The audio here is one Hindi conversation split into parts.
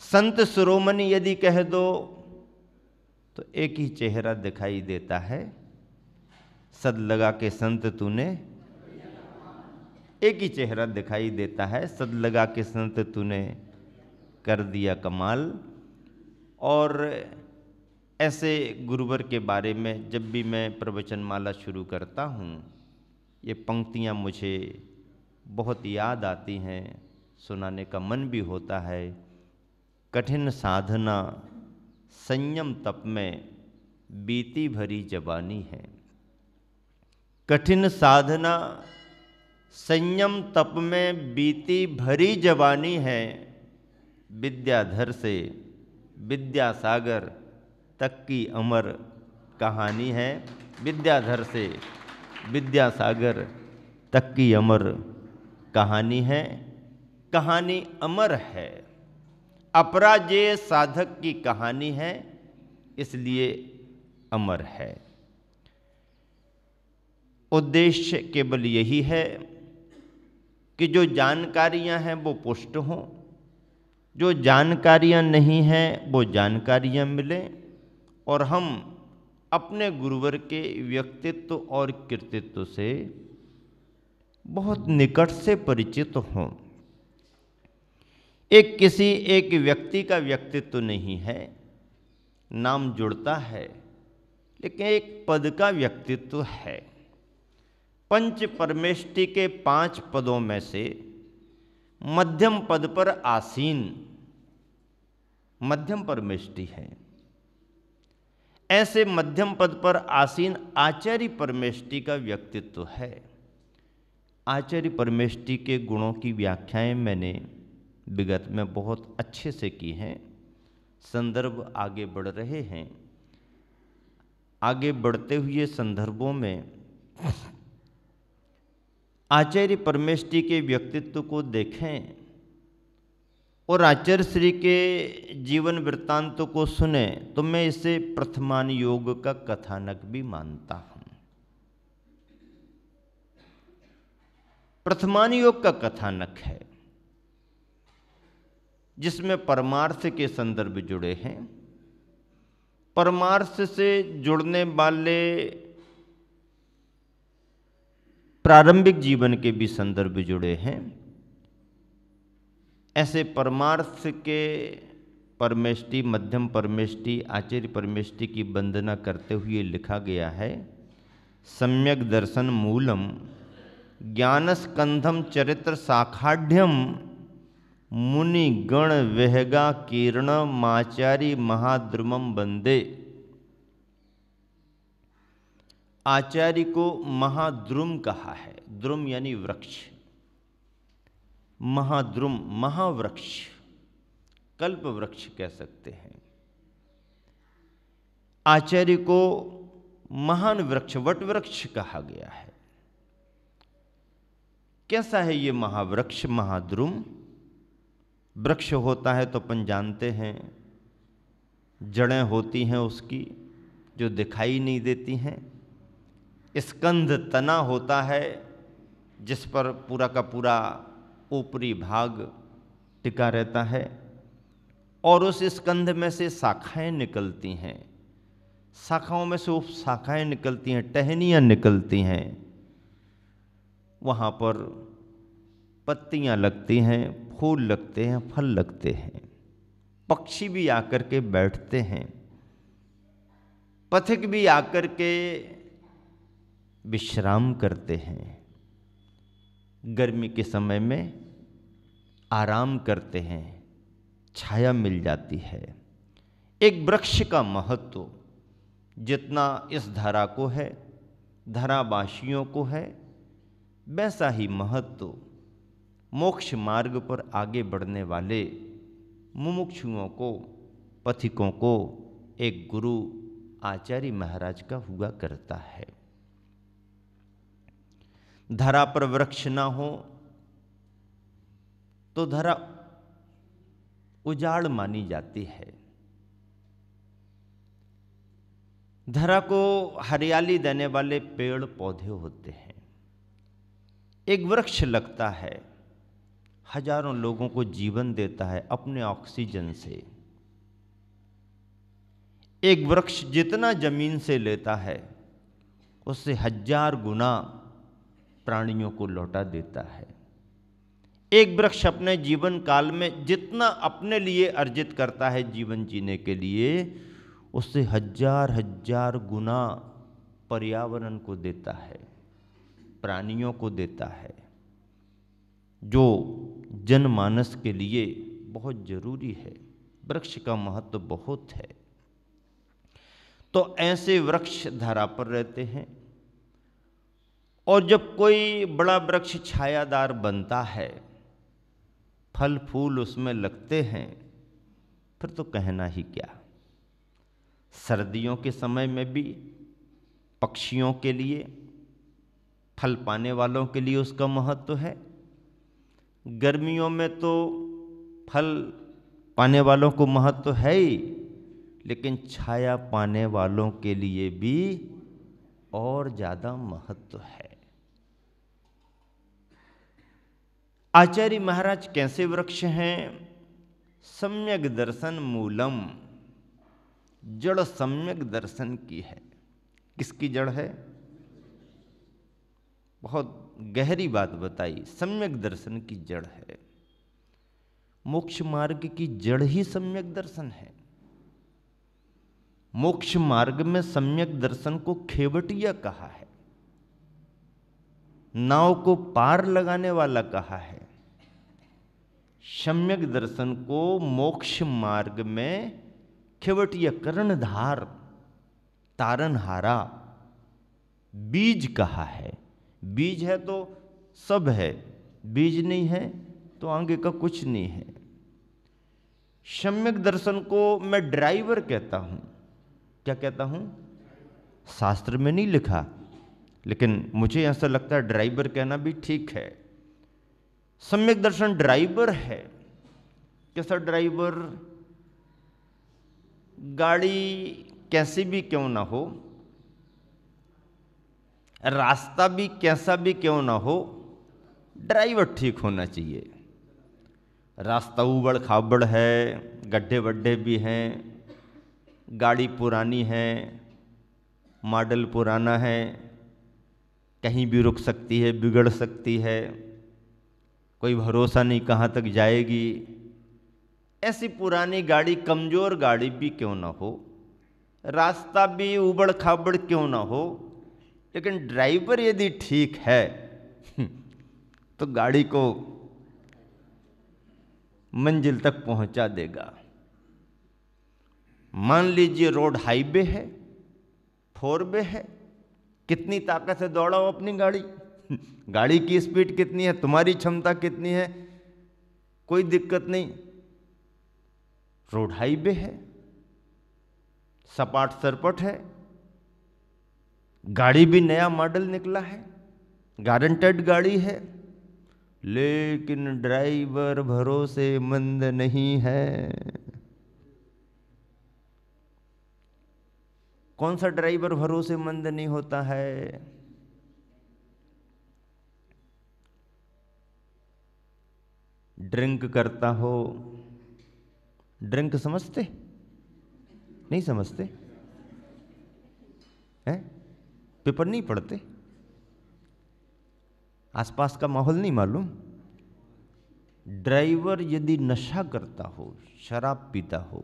संत शिरोमणि यदि कह दो तो एक ही चेहरा दिखाई देता है, सद लगा के संत तूने, एक ही चेहरा दिखाई देता है, सद लगा के संत तूने कर दिया कमाल। और ऐसे गुरुवर के बारे में जब भी मैं प्रवचनमाला शुरू करता हूँ, ये पंक्तियाँ मुझे बहुत याद आती हैं, सुनाने का मन भी होता है। कठिन साधना संयम तप में बीती भरी जवानी है। कठिन साधना संयम तप में बीती भरी जवानी है। विद्याधर से विद्यासागर तक की अमर कहानी है। विद्याधर से विद्यासागर तक की अमर कहानी है। कहानी अमर है, अपराजेय साधक की कहानी है, इसलिए अमर है। उद्देश्य केवल यही है कि जो जानकारियां हैं वो पुष्ट हों, जो जानकारियां नहीं हैं वो जानकारियां मिलें, और हम अपने गुरुवर के व्यक्तित्व और कृतित्व से बहुत निकट से परिचित हों। एक किसी एक व्यक्ति का व्यक्तित्व नहीं है, नाम जुड़ता है, लेकिन एक पद का व्यक्तित्व है। पंच परमेष्टि के 5 पदों में से मध्यम पद पर आसीन मध्यम परमेष्टि है। ऐसे मध्यम पद पर आसीन आचार्य परमेष्टि का व्यक्तित्व है। आचार्य परमेष्टि के गुणों की व्याख्याएं मैंने विगत में बहुत अच्छे से की हैं। संदर्भ आगे बढ़ रहे हैं। आगे बढ़ते हुए संदर्भों में आचार्य परमेष्टि के व्यक्तित्व को देखें और आचार्य श्री के जीवन वृत्तांत को सुने तो मैं इसे प्रथमान योग का कथानक भी मानता हूं। प्रथमान योग का कथानक है जिसमें परमार्थ के संदर्भ जुड़े हैं। परमार्थ से जुड़ने वाले प्रारंभिक जीवन के भी संदर्भ जुड़े हैं। ऐसे परमार्थ के परमेष्टि, मध्यम परमेष्टि, आचार्य परमेष्टि की वंदना करते हुए लिखा गया है, सम्यक दर्शन मूलम ज्ञानस्कंधम चरित्र साखाढ़्यम मुनि गण वेहगा कीर्ण माचारी महाद्रुमम वंदे। आचार्य को महाद्रुम कहा है। द्रुम यानी वृक्ष, महाद्रुम महावृक्ष, कल्प वृक्ष कह सकते हैं। आचार्य को महान वृक्ष, वट वृक्ष कहा गया है। कैसा है ये महावृक्ष, महाद्रुम? वृक्ष होता है तो अपन जानते हैं जड़ें होती हैं उसकी जो दिखाई नहीं देती हैं। स्कंध तना होता है जिस पर पूरा का पूरा ऊपरी भाग टिका रहता है, और उस स्कंध में से शाखाएं निकलती हैं। शाखाओं में से उप शाखाएं निकलती हैं, टहनियाँ निकलती हैं। वहाँ पर पत्तियाँ लगती हैं, फूल लगते हैं, फल लगते हैं। पक्षी भी आकर के बैठते हैं, पथिक भी आकर के विश्राम करते हैं। गर्मी के समय में आराम करते हैं, छाया मिल जाती है। एक वृक्ष का महत्व जितना इस धरा को है, धरावासियों को है, वैसा ही महत्व मोक्ष मार्ग पर आगे बढ़ने वाले मुमुक्षुओं को, पथिकों को एक गुरु आचार्य महाराज का हुआ करता है। धरा पर वृक्ष ना हो तो धरा उजाड़ मानी जाती है। धरा को हरियाली देने वाले पेड़ पौधे होते हैं। एक वृक्ष लगता है, हजारों लोगों को जीवन देता है अपने ऑक्सीजन से। एक वृक्ष जितना जमीन से लेता है उससे 1000 गुना प्राणियों को लौटा देता है। एक वृक्ष अपने जीवन काल में जितना अपने लिए अर्जित करता है जीवन जीने के लिए, उससे 1000 गुना पर्यावरण को देता है, प्राणियों को देता है, जो जनमानस के लिए बहुत जरूरी है। वृक्ष का महत्व बहुत है। तो ऐसे वृक्ष धरा पर रहते हैं, और जब कोई बड़ा वृक्ष छायादार बनता है, फल फूल उसमें लगते हैं, फिर तो कहना ही क्या। सर्दियों के समय में भी पक्षियों के लिए, फल पाने वालों के लिए उसका महत्व है। गर्मियों में तो फल पाने वालों को महत्व है ही, लेकिन छाया पाने वालों के लिए भी और ज्यादा महत्व है। आचार्य महाराज कैसे वृक्ष हैं? सम्यक दर्शन मूलम, जड़ सम्यक दर्शन की है। किसकी जड़ है? बहुत गहरी बात बताई। सम्यक दर्शन की जड़ है। मोक्ष मार्ग की जड़ ही सम्यक दर्शन है। मोक्ष मार्ग में सम्यक दर्शन को खेवटिया कहा है, नाव को पार लगाने वाला कहा है। सम्यक दर्शन को मोक्ष मार्ग में खेवटिया, कर्णधार, तारनहारा, बीज कहा है। बीज है तो सब है, बीज नहीं है तो आगे का कुछ नहीं है। सम्यक दर्शन को मैं ड्राइवर कहता हूं। क्या कहता हूं? शास्त्र में नहीं लिखा, लेकिन मुझे ऐसा लगता है ड्राइवर कहना भी ठीक है। सम्यक दर्शन ड्राइवर है। कैसा ड्राइवर? गाड़ी कैसी भी क्यों ना हो, रास्ता भी कैसा भी क्यों ना हो, ड्राइवर ठीक होना चाहिए। रास्ता उबड़ खाबड़ है, गड्ढे वड्ढे भी हैं, गाड़ी पुरानी है, मॉडल पुराना है, कहीं भी रुक सकती है, बिगड़ सकती है, कोई भरोसा नहीं कहाँ तक जाएगी। ऐसी पुरानी गाड़ी, कमज़ोर गाड़ी भी क्यों ना हो, रास्ता भी उबड़ खाबड़ क्यों ना हो, लेकिन ड्राइवर यदि ठीक है तो गाड़ी को मंजिल तक पहुंचा देगा। मान लीजिए रोड हाईवे है, 4 वे है, कितनी ताकत से दौड़ाओ अपनी गाड़ी गाड़ी की स्पीड कितनी है, तुम्हारी क्षमता कितनी है, कोई दिक्कत नहीं। रोड हाईवे है, सपाट सरपट है, गाड़ी भी नया मॉडल निकला है, गारंटेड गाड़ी है, लेकिन ड्राइवर भरोसेमंद नहीं है। कौन सा ड्राइवर भरोसेमंद नहीं होता है? ड्रिंक करता हो। ड्रिंक समझते? नहीं समझते हैं? पेपर नहीं पढ़ते? आसपास का माहौल नहीं मालूम? ड्राइवर यदि नशा करता हो, शराब पीता हो,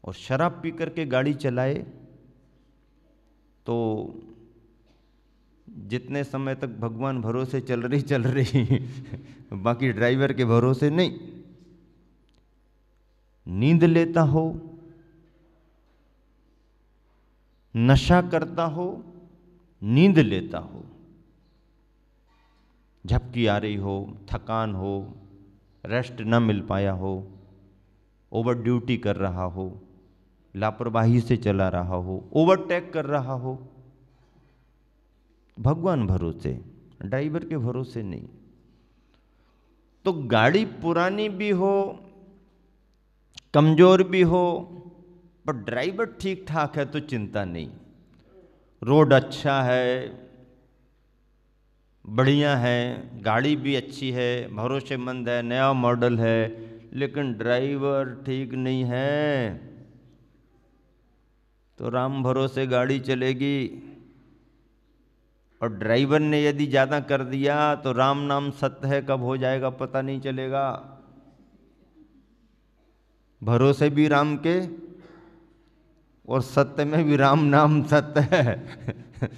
और शराब पी करके गाड़ी चलाए, तो जितने समय तक भगवान भरोसे चल रही बाकी ड्राइवर के भरोसे नहीं। नींद लेता हो, नशा करता हो, नींद लेता हो, झपकी आ रही हो, थकान हो, रेस्ट न मिल पाया हो, ओवर ड्यूटी कर रहा हो, लापरवाही से चला रहा हो, ओवरटेक कर रहा हो, भगवान भरोसे, ड्राइवर के भरोसे नहीं। तो गाड़ी पुरानी भी हो, कमजोर भी हो, पर ड्राइवर ठीक ठाक है तो चिंता नहीं। रोड अच्छा है, बढ़िया है, गाड़ी भी अच्छी है, भरोसेमंद है, नया मॉडल है, लेकिन ड्राइवर ठीक नहीं है, तो राम भरोसे गाड़ी चलेगी। और ड्राइवर ने यदि ज़्यादा कर दिया तो राम नाम सत्य है, कब हो जाएगा पता नहीं चलेगा। भरोसे भी राम के और सत्य में भी राम नाम सत्य है।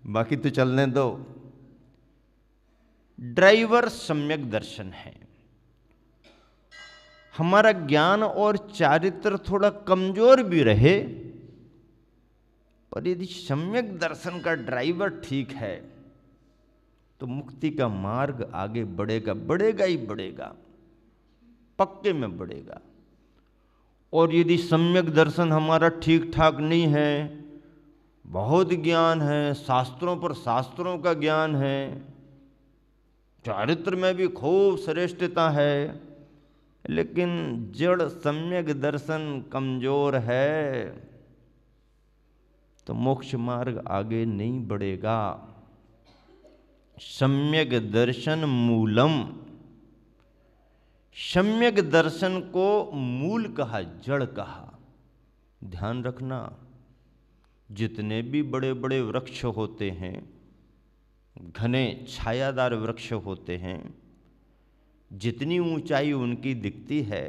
बाकी तो चलने दो। ड्राइवर सम्यक दर्शन है। हमारा ज्ञान और चारित्र थोड़ा कमजोर भी रहे, पर यदि सम्यक दर्शन का ड्राइवर ठीक है तो मुक्ति का मार्ग आगे बढ़ेगा, बढ़ेगा ही बढ़ेगा, पक्के में बढ़ेगा। और यदि सम्यक दर्शन हमारा ठीक ठाक नहीं है, बहुत ज्ञान है, शास्त्रों पर शास्त्रों का ज्ञान है, चारित्र में भी खूब श्रेष्ठता है, लेकिन जड़ सम्यक दर्शन कमजोर है, तो मोक्ष मार्ग आगे नहीं बढ़ेगा। सम्यक दर्शन मूलम, सम्यक दर्शन को मूल कहा, जड़ कहा। ध्यान रखना, जितने भी बड़े बड़े वृक्ष होते हैं, घने छायादार वृक्ष होते हैं, जितनी ऊंचाई उनकी दिखती है,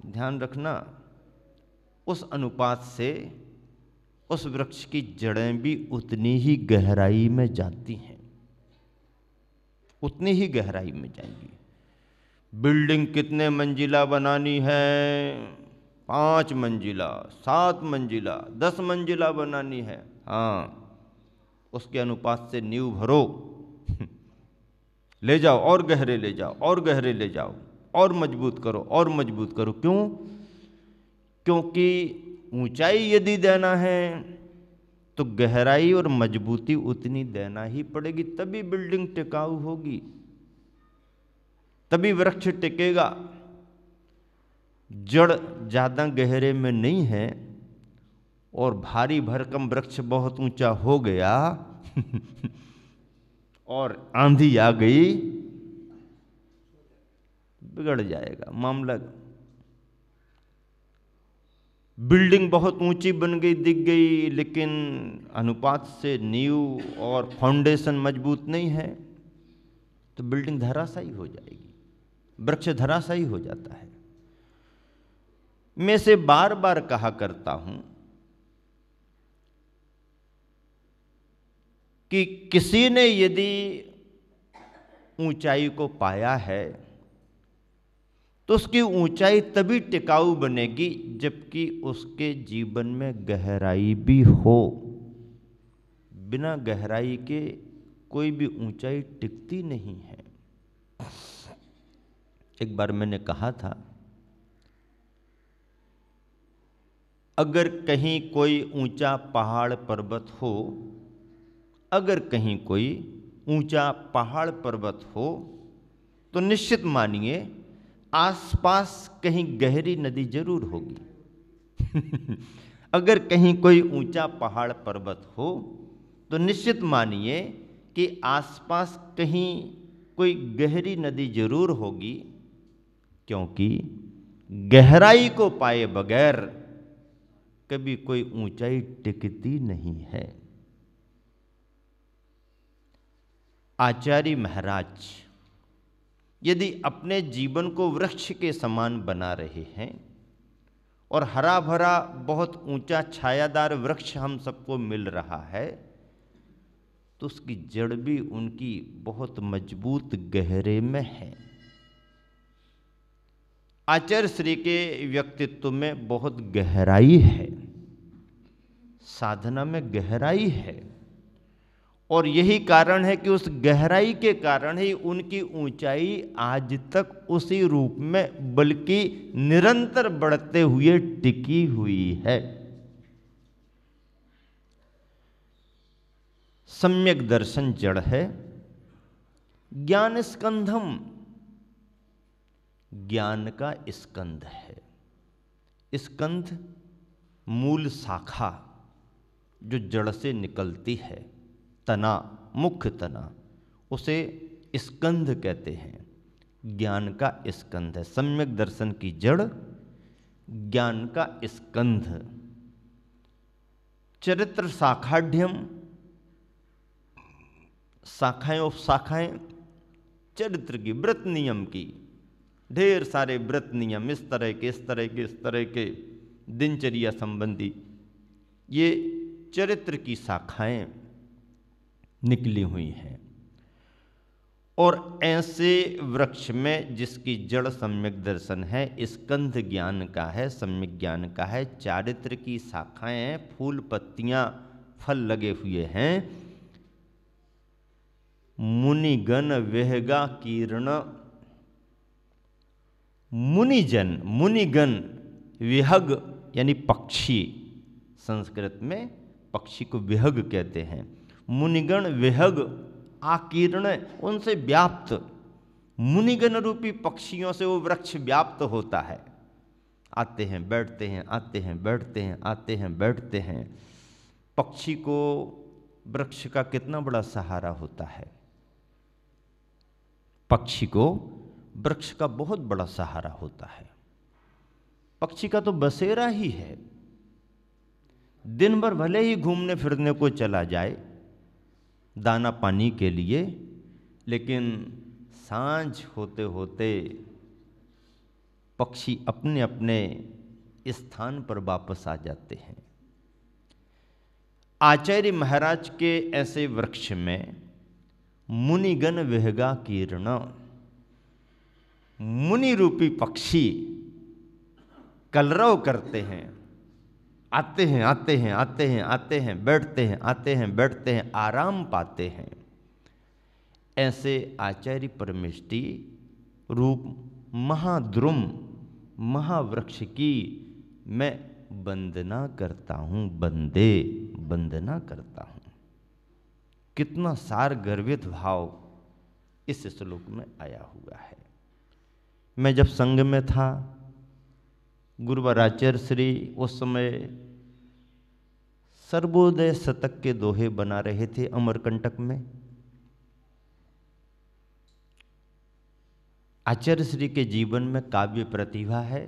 ध्यान रखना उस अनुपात से उस वृक्ष की जड़ें भी उतनी ही गहराई में जाती हैं, उतनी ही गहराई में जाएंगी। बिल्डिंग कितने मंजिला बनानी है? 5 मंजिला, 7 मंजिला, 10 मंजिला बनानी है, हाँ, उसके अनुपात से नींव भरो। ले जाओ और गहरे ले जाओ, और गहरे ले जाओ, और मजबूत करो, और मजबूत करो। क्यों? क्योंकि ऊंचाई यदि देना है तो गहराई और मजबूती उतनी देना ही पड़ेगी, तभी बिल्डिंग टिकाऊ होगी, तभी वृक्ष टिकेगा। जड़ ज्यादा गहरे में नहीं है और भारी भरकम वृक्ष बहुत ऊंचा हो गया और आंधी आ गई, बिगड़ जाएगा मामला। बिल्डिंग बहुत ऊंची बन गई, दिख गई, लेकिन अनुपात से नींव और फाउंडेशन मजबूत नहीं है, तो बिल्डिंग धराशायी हो जाएगी, वृक्ष धराशायी हो जाता है। मैं से बार बार कहा करता हूं कि किसी ने यदि ऊंचाई को पाया है तो उसकी ऊंचाई तभी टिकाऊ बनेगी जबकि उसके जीवन में गहराई भी हो। बिना गहराई के कोई भी ऊंचाई टिकती नहीं है। एक बार मैंने कहा था, अगर कहीं कोई ऊंचा पहाड़ पर्वत हो, अगर कहीं कोई ऊंचा पहाड़ पर्वत हो, तो निश्चित मानिए आसपास कहीं गहरी नदी जरूर होगी। अगर कहीं कोई ऊंचा पहाड़ पर्वत हो तो निश्चित मानिए कि आसपास कहीं कोई गहरी नदी जरूर होगी, क्योंकि गहराई को पाए बगैर कभी कोई ऊंचाई टिकती नहीं है। आचार्य महाराज यदि अपने जीवन को वृक्ष के समान बना रहे हैं और हरा भरा बहुत ऊंचा छायादार वृक्ष हम सबको मिल रहा है, तो उसकी जड़ भी उनकी बहुत मजबूत गहरे में है। आचार्य श्री के व्यक्तित्व में बहुत गहराई है, साधना में गहराई है, और यही कारण है कि उस गहराई के कारण ही उनकी ऊंचाई आज तक उसी रूप में बल्कि निरंतर बढ़ते हुए टिकी हुई है। सम्यक दर्शन जड़ है। ज्ञान स्कंधम, ज्ञान का स्कंध है। स्कंध मूल शाखा जो जड़ से निकलती है, तना, मुख्य तना, उसे स्कंध कहते हैं, ज्ञान का स्कंध है। सम्यक दर्शन की जड़ ज्ञान का स्कंध। चरित्र शाखाढ़्यम, शाखाएं उपशाखाएं चरित्र की, व्रत नियम की, ढेर सारे व्रत नियम इस तरह के इस तरह के इस तरह के दिनचर्या संबंधी, ये चरित्र की शाखाएं निकली हुई हैं। और ऐसे वृक्ष में जिसकी जड़ सम्यक दर्शन है, स्कंध ज्ञान का है, सम्यक ज्ञान का है, चारित्र की शाखाएं हैं, फूल पत्तियां फल लगे हुए हैं, मुनिगण वेहगा कीर्ण, मुनिजन, मुनिगण, विहग यानी पक्षी, संस्कृत में पक्षी को विहग कहते हैं। मुनिगण विहग आकीर्ण, उनसे व्याप्त, मुनिगण रूपी पक्षियों से वो वृक्ष व्याप्त होता है। आते हैं बैठते हैं, आते हैं बैठते हैं, आते हैं बैठते हैं। पक्षी को वृक्ष का कितना बड़ा सहारा होता है, पक्षी को वृक्ष का बहुत बड़ा सहारा होता है। पक्षी का तो बसेरा ही है। दिन भर भले ही घूमने फिरने को चला जाए दाना पानी के लिए, लेकिन सांझ होते होते पक्षी अपने अपने स्थान पर वापस आ जाते हैं। आचार्य महाराज के ऐसे वृक्ष में मुनिगण विहगा कीर्ण, मुनि रूपी पक्षी कलरव करते हैं, आते हैं आते हैं आते हैं आते हैं बैठते हैं, आते हैं बैठते हैं, आराम पाते हैं। ऐसे आचार्य परमेष्टि रूप महाद्रुम महावृक्ष की मैं वंदना करता हूँ, बंदे वंदना करता हूँ। कितना सार गर्वित भाव इस श्लोक में आया हुआ है। मैं जब संघ में था, गुरुवर आचार्य श्री उस समय सर्वोदय शतक के दोहे बना रहे थे अमरकंटक में। आचार्य श्री के जीवन में काव्य प्रतिभा है,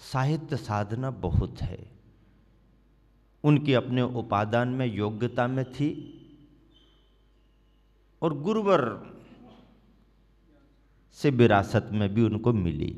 साहित्य साधना बहुत है, उनकी अपने उपादान में योग्यता में थी, और गुरुवर से विरासत में भी उनको मिली।